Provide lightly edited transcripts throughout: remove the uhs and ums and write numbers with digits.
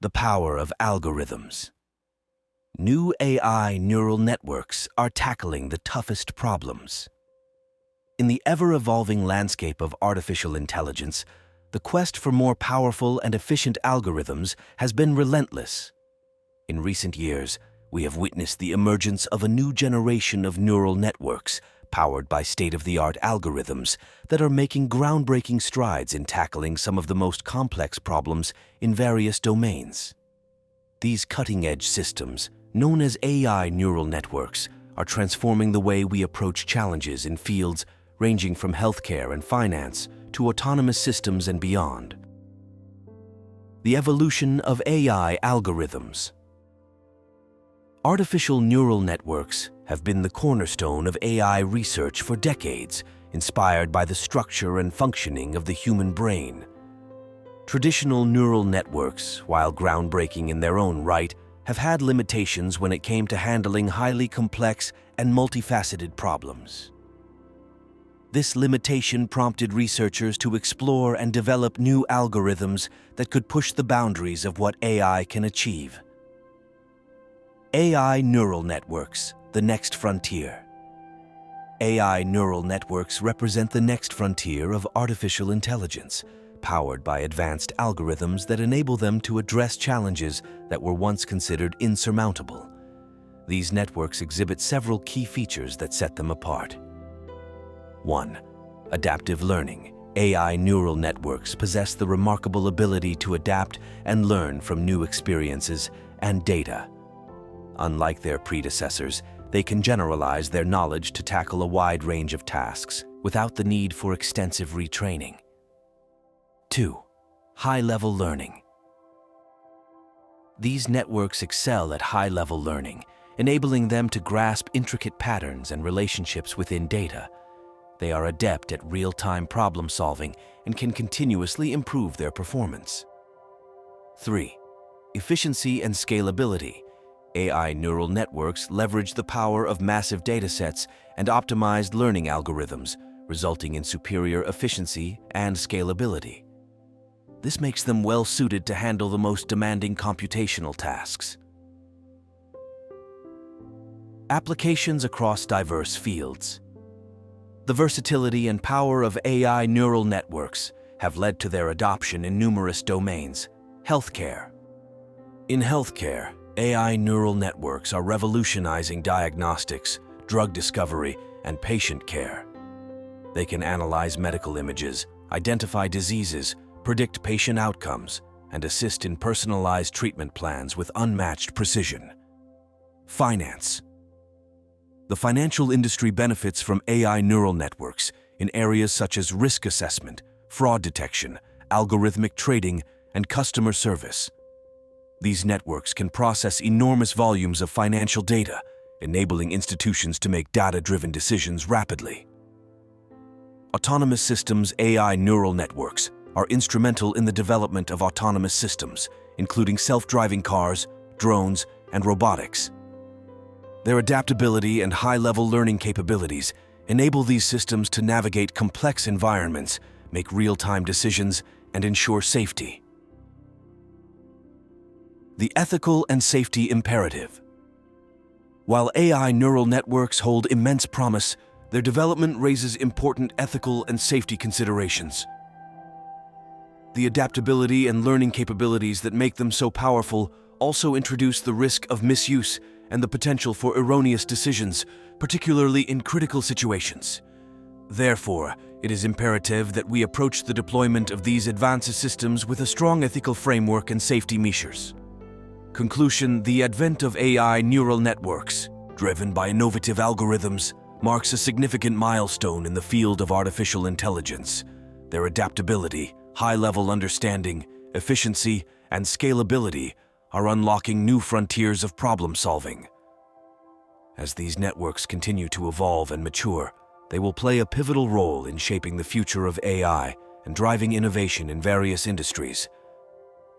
The power of algorithms. New AI neural networks are tackling the toughest problems. In the ever-evolving landscape of artificial intelligence, the quest for more powerful and efficient algorithms has been relentless. In recent years, we have witnessed the emergence of a new generation of neural networks powered by state-of-the-art algorithms that are making groundbreaking strides in tackling some of the most complex problems in various domains. These cutting-edge systems, known as AI neural networks, are transforming the way we approach challenges in fields ranging from healthcare and finance to autonomous systems and beyond. The evolution of AI algorithms. Artificial neural networks have been the cornerstone of AI research for decades, inspired by the structure and functioning of the human brain. Traditional neural networks, while groundbreaking in their own right, have had limitations when it came to handling highly complex and multifaceted problems. This limitation prompted researchers to explore and develop new algorithms that could push the boundaries of what AI can achieve. AI neural networks, the next frontier. AI neural networks represent the next frontier of artificial intelligence, powered by advanced algorithms that enable them to address challenges that were once considered insurmountable. These networks exhibit several key features that set them apart. 1. Adaptive learning. AI neural networks possess the remarkable ability to adapt and learn from new experiences and data. Unlike their predecessors, they can generalize their knowledge to tackle a wide range of tasks without the need for extensive retraining. 2. High-level learning. These networks excel at high-level learning, enabling them to grasp intricate patterns and relationships within data. They are adept at real-time problem-solving and can continuously improve their performance. 3. Efficiency and scalability. AI neural networks leverage the power of massive datasets and optimized learning algorithms, resulting in superior efficiency and scalability. This makes them well-suited to handle the most demanding computational tasks. Applications across diverse fields. The versatility and power of AI neural networks have led to their adoption in numerous domains. Healthcare. In healthcare, AI neural networks are revolutionizing diagnostics, drug discovery, and patient care. They can analyze medical images, identify diseases, predict patient outcomes, and assist in personalized treatment plans with unmatched precision. Finance. The financial industry benefits from AI neural networks in areas such as risk assessment, fraud detection, algorithmic trading, and customer service. These networks can process enormous volumes of financial data, enabling institutions to make data-driven decisions rapidly. Autonomous systems AI neural networks are instrumental in the development of autonomous systems, including self-driving cars, drones, and robotics. Their adaptability and high-level learning capabilities enable these systems to navigate complex environments, make real-time decisions, and ensure safety. The ethical and safety imperative. While AI neural networks hold immense promise, their development raises important ethical and safety considerations. The adaptability and learning capabilities that make them so powerful also introduce the risk of misuse and the potential for erroneous decisions, particularly in critical situations. Therefore, it is imperative that we approach the deployment of these advanced systems with a strong ethical framework and safety measures. Conclusion: the advent of AI neural networks, driven by innovative algorithms, marks a significant milestone in the field of artificial intelligence. Their adaptability, high-level understanding, efficiency, and scalability are unlocking new frontiers of problem-solving. As these networks continue to evolve and mature, they will play a pivotal role in shaping the future of AI and driving innovation in various industries.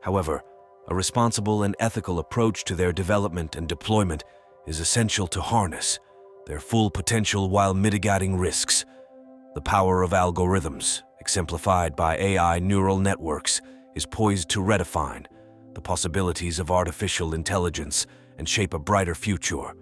However, a responsible and ethical approach to their development and deployment is essential to harness their full potential while mitigating risks. The power of algorithms, exemplified by AI neural networks, is poised to redefine the possibilities of artificial intelligence and shape a brighter future